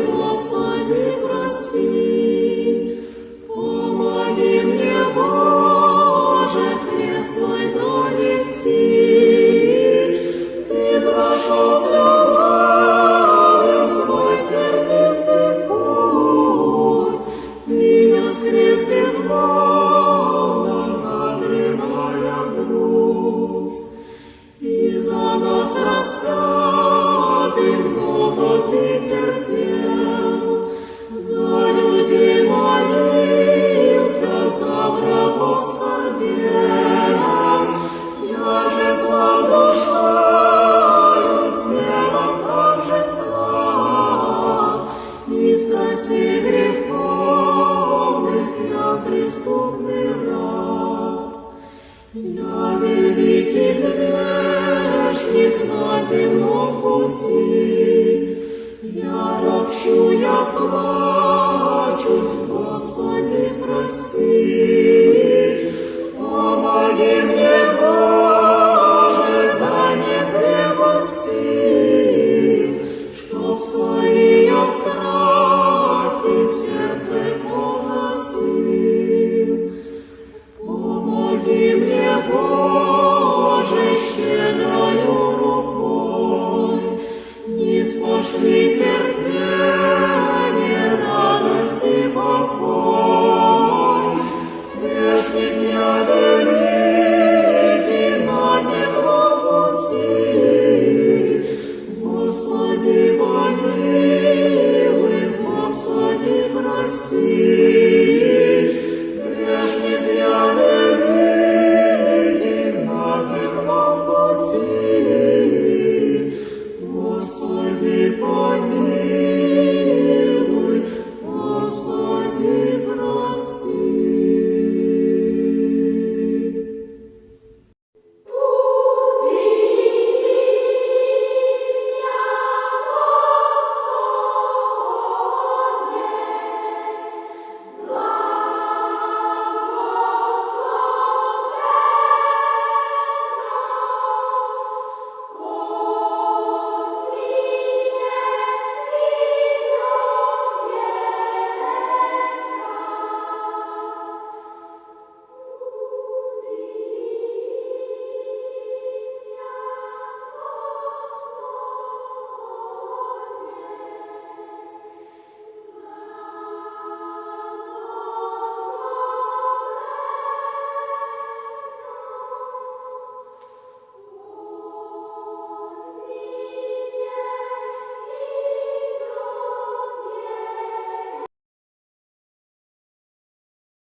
Господи, прости. Помоги мне, Боже, крест Твой донести. Ты прошел с любовью свой тернистый путь, Ты нес крест безмолвно, надрывая грудь. И за нас распятый много Ты терпел, за людей молился, за врагов скорбел. Я же слаб душою, телом также слаб, и страстей греховных я преступный раб. Я великий грешник на земном пути, я ропщу, я плачусь, Господи, прости. Помоги мне, Боже, дай мне крепости, чтоб свои я страсти в сердце поносил. Помоги мне, Боже, щедрою рукой, не спошли терпение, радость и покой. Грешник я великий на земном пути, Господи, помилуй, Господи, прости. Грешник я великий на земном пути, Господи, помилуй.